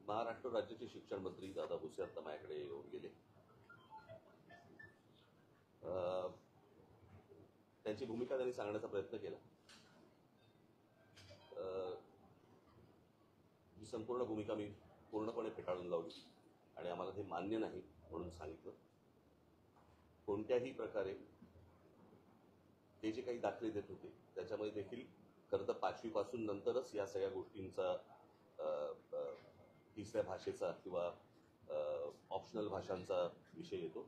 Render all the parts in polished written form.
महाराष्ट्र राज्याचे शिक्षण मंत्री दादा भुसे आता माझ्याकडे येऊन गेले. त्यांची भूमिका त्यांनी सांगण्याचा प्रयत्न केला. ही संपूर्ण भूमिका मी पूर्णपणे फेटाळून लावली आणि आम्हाला ते मान्य नाही म्हणून सांगितलं. कोणत्याही प्रकारे ते जे काही दाखले देत होते त्याच्यामध्ये देखील खरं तर 5वी पासून नंतरच या सगळ्या गोष्टींचा तिसऱ्या भाषेचा किंवा ऑप्शनल भाषांचा विषय येतो.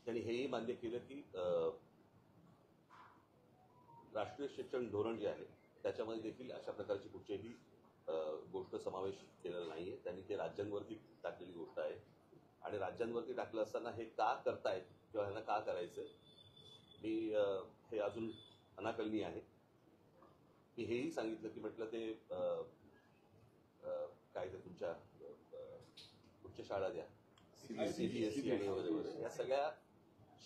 त्यांनी हेही मान्य केलं की राष्ट्रीय शिक्षण धोरण जे आहे त्याच्यामध्ये देखील अशा प्रकारची कुठचीही गोष्ट समावेश केलेला नाहीये. त्यांनी ते राज्यांवरती टाकलेली गोष्ट आहे आणि राज्यांवरती टाकलं असताना हे का करतायत किंवा ह्यांना का करायचं मी हे अजून अनाकलनीय आहे. मी हेही सांगितलं की म्हटलं ते काय ते तुमच्या उच्च शाळा द्या CBSE आणि वगैरे या सगळ्या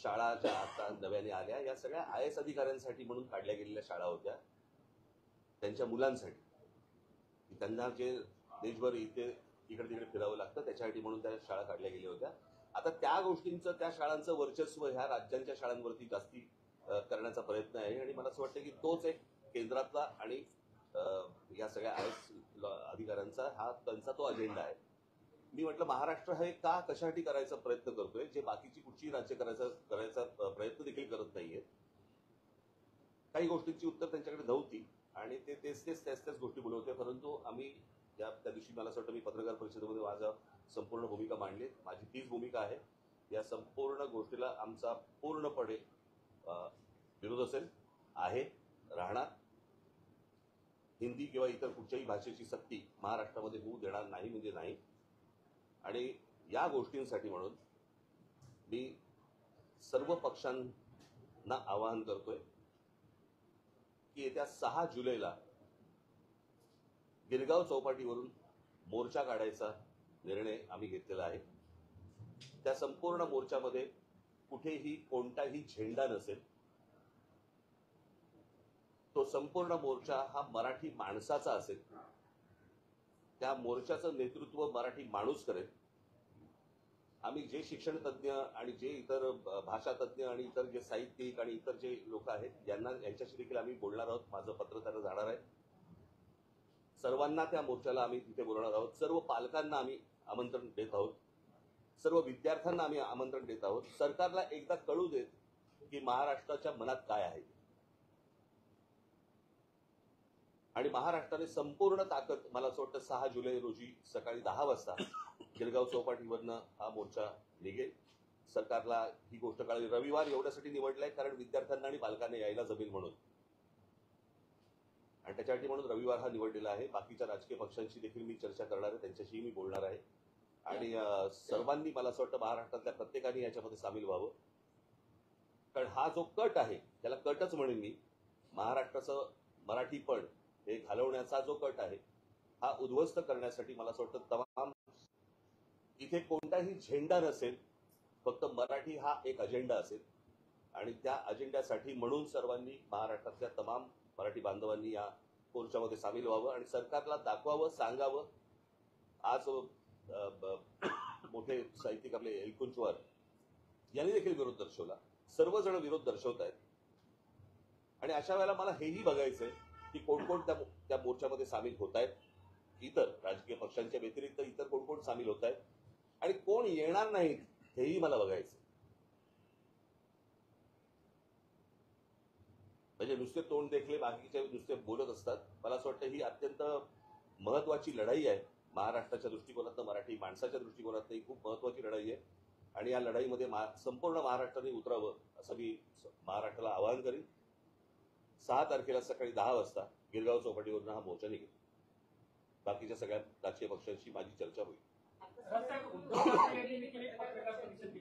शाळा ज्या आता नव्याने आल्या या सगळ्या IAS अधिकाऱ्यांसाठी म्हणून काढल्या गेलेल्या शाळा होत्या. त्यांच्या मुलांसाठी त्यांना जे देशभर इकडे तिकडे फिरावं लागतं त्याच्यासाठी म्हणून त्या शाळा काढल्या गेल्या होत्या. आता त्या गोष्टींचं त्या शाळांचं वर्चस्व ह्या राज्यांच्या शाळांवरती जास्ती करण्याचा प्रयत्न आहे आणि मला असं वाटतं की तोच एक केंद्रातला आणि या सगळ्या IAS अधिकाऱ्यांचा हा त्यांचा तो अजेंडा आहे. मी म्हटलं महाराष्ट्र हे का कशासाठी करायचा प्रयत्न करतोय जे बाकीची कुठची राज्य करायचा प्रयत्न देखील करत नाहीये. काही गोष्टींची उत्तर त्यांच्याकडे नव्हती आणि ते त्याच गोष्टी बोलवते. परंतु आम्ही त्या दिवशी मला असं वाटतं मी पत्रकार परिषदेमध्ये माझा संपूर्ण भूमिका मांडली. माझी तीच भूमिका आहे. या संपूर्ण गोष्टीला आमचा पूर्णपणे विरोध असेल आहे राहणार. हिंदी किंवा इतर कुठच्याही भाषेची सक्ती महाराष्ट्रामध्ये होऊ देणार नाही म्हणजे नाही. आणि या गोष्टींसाठी म्हणून मी सर्व पक्षांना आवाहन करतोय की येत्या 6 जुलैला गिरगाव चौपाटीवरून मोर्चा काढायचा निर्णय आम्ही घेतलेला आहे. त्या संपूर्ण मोर्चामध्ये कुठेही कोणताही झेंडा नसेल. तो संपूर्ण मोर्चा हा मराठी माणसाचा असेल. त्या मोर्चाचं नेतृत्व मराठी माणूस करेल. आम्ही जे शिक्षण तज्ज्ञ आणि जे इतर भाषा तज्ज्ञ आणि इतर जे साहित्यिक आणि इतर जे लोक आहेत यांच्याशी देखील आम्ही बोलणार आहोत. माझं पत्र त्यांना जाणार आहे. सर्वांना त्या मोर्चाला आम्ही तिथे बोलवणार आहोत. सर्व पालकांना आम्ही आमंत्रण देत आहोत. सर्व विद्यार्थ्यांना आम्ही आमंत्रण देत आहोत. सरकारला एकदा कळू देत की महाराष्ट्राच्या मनात काय आहे आणि महाराष्ट्राने संपूर्ण ताकद मला असं वाटतं 6 जुलै रोजी सकाळी 10 वाजता गिरगाव चौपाटीवरनं हा मोर्चा निघेल. सरकारला ही गोष्ट कळली. रविवार एवढ्यासाठी निवडलाय कारण विद्यार्थ्यांना आणि पालकांना यायला जमेल म्हणून आणि त्याच्यासाठी म्हणून रविवार हा निवडलेला आहे. बाकीच्या राजकीय पक्षांशी देखील मी चर्चा करणार आहे. त्यांच्याशीही मी बोलणार आहे आणि सर्वांनी मला असं वाटतं महाराष्ट्रातल्या प्रत्येकाने याच्यामध्ये सामील व्हावं. कारण हा जो कट आहे त्याला कटच म्हणेन मी. महाराष्ट्राचं मराठीपण हे घालवण्याचा जो कट आहे हा उद्ध्वस्त करण्यासाठी मला असं वाटतं तमाम इथे कोणताही झेंडा नसेल. फक्त मराठी हा एक अजेंडा असेल आणि त्या अजेंड्यासाठी म्हणून सर्वांनी महाराष्ट्रातल्या तमाम मराठी बांधवांनी या मोर्चामध्ये सामील व्हावं आणि सरकारला दाखवावं सांगावं. आज मोठे साहित्यिक आपले एलकुंचवार यांनी देखील विरोध दर्शवला. सर्वजण विरोध दर्शवत आहेत आणि अशा वेळेला मला हेही बघायचंय की कोण कोण त्या मोर्चामध्ये सामील होत आहेत. इतर राजकीय पक्षांच्या व्यतिरिक्त इतर कोण कोण सामील होत आहेत आणि कोण येणार नाहीत हेही मला बघायचं. म्हणजे नुसते तोंड देखले बाकीचे नुसते बोलत असतात. मला असं वाटतं ही अत्यंत महत्वाची लढाई आहे. महाराष्ट्राच्या दृष्टिकोनातनं मराठी माणसाच्या दृष्टिकोनातनं ही खूप महत्वाची लढाई आहे आणि या लढाईमध्ये संपूर्ण महाराष्ट्राने उतरावं असं मी महाराष्ट्राला आवाहन करीन. 6 तारखेला सकाळी 10 वाजता गिरगाव चौपाटीवरून हा मोर्चा निघेल. बाकीच्या सगळ्या राजकीय पक्षांशी माझी चर्चा होईल. उद्धव ठाकरेंनी देखील एक पत्रकार परिषद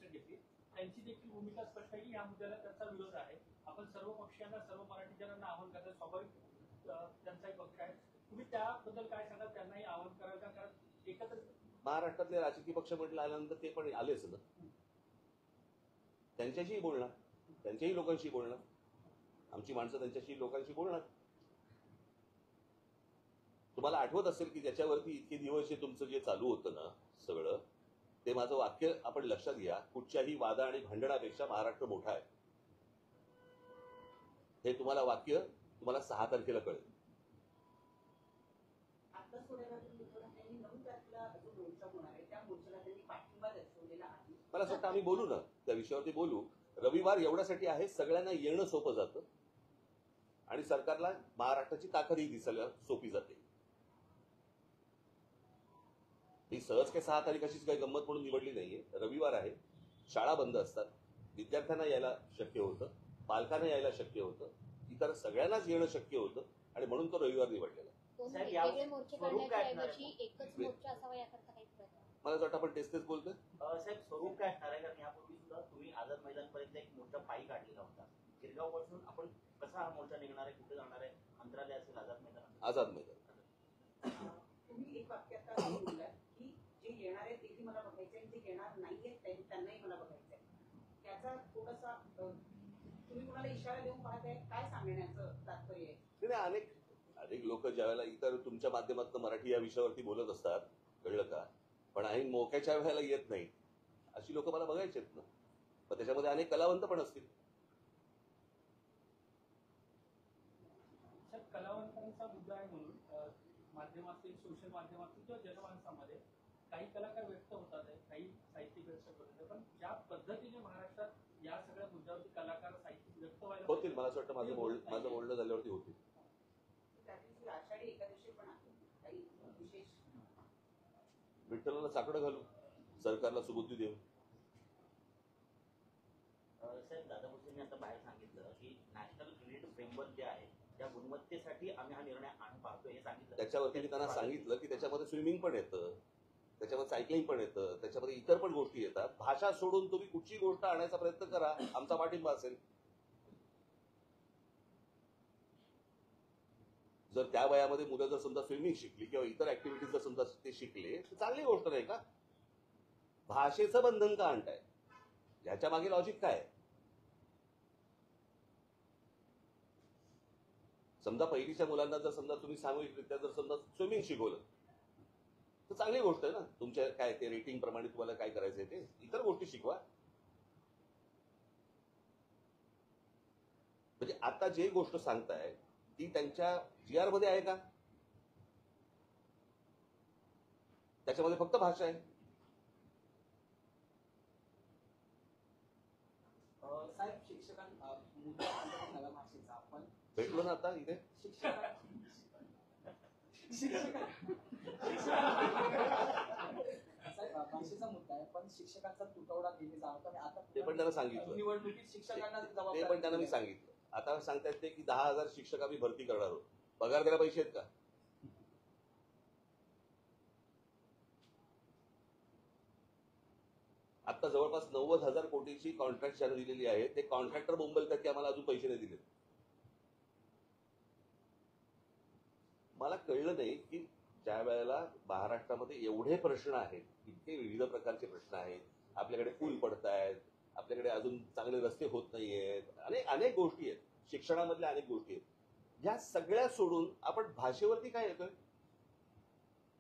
घेतली. त्यांची देखील भूमिका स्पष्ट आहे की या मुद्द्याला त्यांचा विरोध आहे. आपण सर्व पक्षांना सर्व मराठीजनांना आवाहन करतात. स्वाभाविक त्यांचा एक पक्ष आहे. तुम्ही त्याबद्दल काय सांगाल? त्यांनाही आवाहन कराल का? कारण एकत्र महाराष्ट्रातले राजकीय पक्ष म्हटलं आल्यानंतर ते पण आलेच ना. त्यांच्याशीही बोलणार. त्यांच्याही लोकांशी बोलणार. आमची माणसं त्यांच्याशी लोकांशी बोलणार. तुम्हाला आठवत असेल की ज्याच्यावरती इतके दिवस जे तुमचं जे चालू होतं ना सगळं, ते माझं वाक्य आपण लक्षात घ्या, कुठच्याही वादा आणि भांडणापेक्षा महाराष्ट्र मोठा आहे. हे तुम्हाला वाक्य तुम्हाला 6 तारखेला कळेल. आता सोडायला त्यांनी 9 तारखेला जो मोर्चा होणार आहे त्या मोर्चाला त्यांनी पाठिंबा दर्शवलेला आहे. मला असं वाटतं आम्ही बोलू ना त्या विषयावरती बोलू. रविवार एवढ्यासाठी आहे सगळ्यांना येणं सोपं जातं आणि सरकारला महाराष्ट्राची ताकदही दिसायला सोपी जाते. ही सहज काही 6 तारीखाचीच काही गंमत म्हणून निवडली नाहीये. रविवार आहे, शाळा बंद असतात, विद्यार्थ्यांना यायला शक्य होतं, पालकांना यायला शक्य होतं, इतर सगळ्यांनाच येणं शक्य होतं आणि म्हणून तो रविवार निवडलेला. दोन साहेब, वेगवेगळे या मोर्चे स्वरूप काय काढण्याच्याऐवजी एकच मोर्चा असावा याकरता काही प्रयत्न. मला असं वाटतं आपण तेच बोलतोय. साहेब, स्वरूप काय असणार आहे? कारण यापूर्वी सुद्धा तुम्ही आझाद मैदानपर्यंत एक मोर्चा पायी काढलेला होता. गिरगाव पासून आपण कसा हा मोर्चा निघणार आहे, कुठे जाणार आहे? मंत्रालय असेल, आझाद मैदान आझाद मैदान. तुम्ही एक वाक्य आता बोललात की जे येणार आहेत तेही मला बघायचं आहे, जे येणार नाहीयेत त्यांनाही मला बघायचं आहे. त्याचा थोडासा तुम्ही कुणाला इशारा देऊन पाहताय, काय सांगण्याचं तात्पर्य आहे? नाही, अनेक लोक ज्यावेळेला इतर तुमच्या माध्यमातून मराठी या विषयावरती बोलत असतात, कळलं का, पण ऐन मोक्याच्या वेळेला येत नाही अशी लोक मला बघायचे आहेत ना. पण त्याच्यामध्ये अनेक कलावंत पण असतील. सर, कलावंतांचा मुद्दा आहे म्हणून माध्यमातील, सोशल माध्यमातील किंवा जनमानसामध्ये काही कलाकार व्यक्त होतात आहे, काही साहित्यिक व्यक्त होतात आहे, पण ज्या पद्धतीने महाराष्ट्रात या सगळ्या मुद्द्यावरती कलाकार साहित्यिक व्यक्त व्हायला होतील. मला असं वाटतं माझं बोलणं झाल्यावरती होतील. त्यातील आषाढी एकादशी पण आहे, काही विशेष विठ्ठलाला साकडं घालू, सरकारला सुबुद्धी देऊ. साहेब, दादा भुसेंनी आता बाहेर सांगितलं की नॅशनल ग्रीड फ्रेमवर्क जे आहे त्या गुणवत्तेसाठी आम्ही हा निर्णय आणून पाहतो हे सांगितलं. त्याच्यावरती मी त्यांना सांगितलं की त्याच्यामध्ये स्विमिंग पण येतं, त्याच्यामध्ये सायकलिंग पण येतं, त्याच्यामध्ये इतर पण गोष्टी येतात. भाषा सोडून तुम्ही कुठची गोष्ट आणायचा प्रयत्न करा, आमचा पाठिंबा असेल. जर त्या वयामध्ये मुलं जर समजा स्विमिंग शिकली किंवा इतर ऍक्टिव्हिटीज जर समजा ते शिकले तर चांगली गोष्ट नाही का? भाषेचं बंधन का आणताय? ह्याच्या मागे लॉजिक काय? समजा पहिलीच्या मुलांना जर समजा तुम्ही सामूहिकरित्या जर समजा स्विमिंग शिकवलं तर चांगली गोष्ट आहे ना. तुमच्या काय ते रेटिंग प्रमाणे तुम्हाला काय करायचंय ते इतर गोष्टी शिकवा. म्हणजे आता जे गोष्ट सांगताय ती त्यांच्या GR मध्ये आहे का? त्याच्यामध्ये फक्त भाषा आहे. साहेब, शिक्षकांना मुद्दा झाला भाषेचा. आपण भेटलो ना आता इथे. साहेब, भाषेचा मुद्दा आहे, पण शिक्षकांचा तुटवडा नेहमी जाणवतो आणि आता ते पण त्यांना सांगितलं. निवडणुकीत शिक्षकांना ते पण त्यांना मी सांगितलं. आता सांगतायत ते की 10,000 शिक्षक आम्ही भरती करणार आहोत. पगार द्यायला पैसे आहेत का? आता जवळपास 90,000 कोटीची कॉन्ट्रॅक्ट ज्यांना दिलेली आहे ते कॉन्ट्रॅक्टर बोंबलतात की आम्हाला अजून पैसे नाही दिले. मला कळलं नाही की ज्या वेळेला महाराष्ट्रामध्ये एवढे प्रश्न आहेत, इतके विविध प्रकारचे प्रश्न आहेत, आपल्याकडे पूल पडतायत, आपल्याकडे अजून चांगले रस्ते होत नाहीयेत, अनेक गोष्टी आहेत, शिक्षणामधल्या अनेक गोष्टी आहेत, या सगळ्या सोडून आपण भाषेवरती काय येतोय?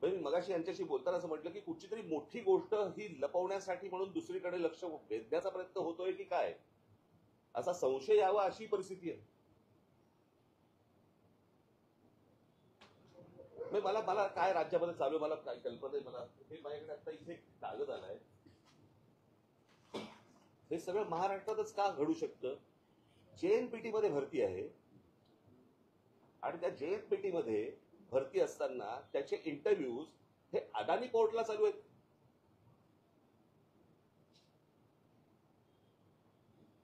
मी मगाशी यांच्याशी बोलताना असं म्हटलं की कुठची तरी मोठी गोष्ट ही लपवण्यासाठी म्हणून दुसरीकडे लक्ष वेधण्याचा प्रयत्न होतोय की काय, असा संशय यावा अशी परिस्थिती आहे. मला काय राज्यामध्ये चालू आहे मला काही कल्पना आहे. मला हे माझ्याकडे आता इथे कागद आलाय. हे सगळं महाराष्ट्रातच का घडू शकतं? JNPT मध्ये भरती आहे आणि त्या JNPT मध्ये भरती असताना त्याचे इंटरव्ह्यूज हे अदानी पोर्टला चालू आहेत.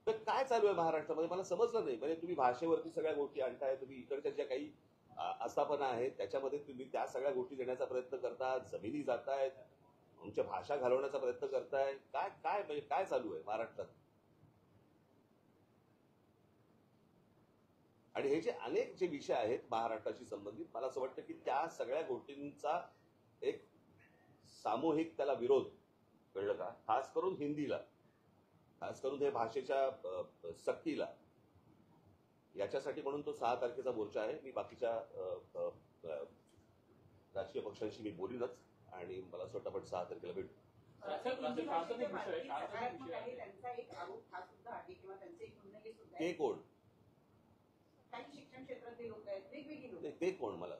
तर काय चालू आहे महाराष्ट्रामध्ये मला समजलं नाही. म्हणजे तुम्ही भाषेवरती सगळ्या गोष्टी आणताय, तुम्ही इकडच्या ज्या काही आस्थापना आहेत त्याच्यामध्ये तुम्ही त्या सगळ्या गोष्टी देण्याचा प्रयत्न करता, जमिनी जातायत, तुमच्या भाषा घालवण्याचा प्रयत्न करताय. काय काय म्हणजे काय चालू आहे महाराष्ट्रात? आणि हे जे अनेक जे विषय आहेत महाराष्ट्राशी संबंधित, मला असं वाटतं की त्या सगळ्या गोष्टींचा एक सामूहिक त्याला विरोध, कळलं का, खास करून हिंदीला, खास करून हे भाषेच्या सक्तीला, याच्यासाठी म्हणून तो 6 तारखेचा मोर्चा आहे. मी बाकीच्या राजकीय पक्षांशी मी बोलीनच आणि मला असं वाटतं आपण 6 तारखेला भेटू. हिंदी शाळाचा एक भाषेचे विषय आहे, माहिती शाळाचा एक सकारात्मक विषय आहे आहे. त्यांचा एक आरोप हा सुद्धा आहे किंवा त्यांचे एक म्हणणं हे सुद्धा ते आहे कोण? काही शिक्षण क्षेत्रातले लोक आहेत वेगवेगळी लोक नाही, ते कोण? मला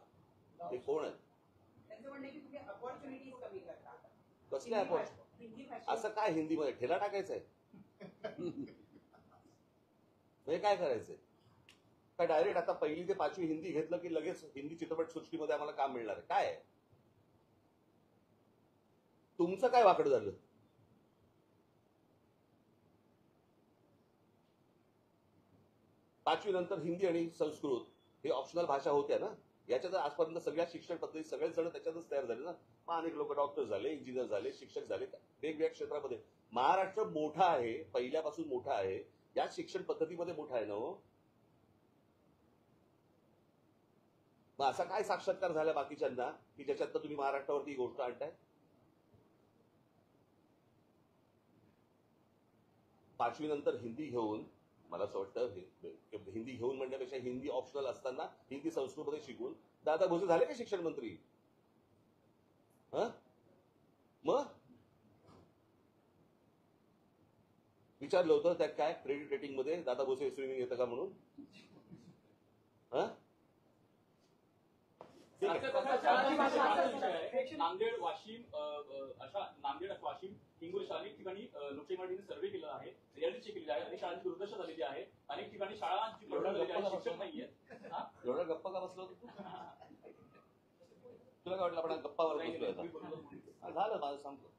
ते कोण आहेत? त्यांचं म्हणणं आहे की तुम्ही अपॉर्च्युनिटीज कमी करता कसल्या आपण हिंदी भाषेत असं काय हिंदीमध्ये ठेला टाकायचंय? म्हणजे काय करायचंय? काय डायरेक्ट आता 1ली ते 5वी हिंदी घेतलं की लगेच हिंदी चित्रपट सृष्टीमध्ये आम्हाला काम मिळणार आहे? काय आहे? तुमचं काय वाकडं झालं? पाचवी नंतर हिंदी आणि संस्कृत हे ऑप्शनल भाषा होत्या ना. याच्यात आजपर्यंत सगळ्या शिक्षण पद्धती सगळेच जण त्याच्यातच तयार झाले ना. मग अनेक लोक डॉक्टर झाले, इंजिनियर झाले, शिक्षक झाले वेगवेगळ्या क्षेत्रामध्ये. महाराष्ट्र मोठा आहे, पहिल्यापासून मोठा आहे, या शिक्षण पद्धतीमध्ये मोठा आहे ना हो. मग असा काय साक्षात्कार झाला बाकीच्यांना की ज्याच्यात तुम्ही महाराष्ट्रावरती ही गोष्ट आणताय? 5वी नंतर हिंदी घेऊन मला असं वाटतं हिंदी घेऊन म्हणण्यापेक्षा हिंदी ऑप्शनल असताना हिंदी संस्कृतमध्ये शिकून दादा भोसे झाले का शिक्षण मंत्री? मग विचारलं होतं त्यात काय क्रेडिट रेटिंग मध्ये दादा भोसे स्विमिंग येतं का म्हणून? ठीक आहे. नांदेड वाशिम वाशिम हिंगोली अनेक ठिकाणी लोकशाही मराठीने सर्व्हे केलेला आहे, रियालिटी चेक केलेली आहे, अनेक शाळांची दुर्दशा झालेली आहे, अनेक ठिकाणी शाळांची पडझड झालेली आहे, शिक्षक नाहीये. एवढा गप्पा का बसलो होतो? तुला काय वाटलं आपण गप्पावर बसलोय आता? झालं माझं सांगतो.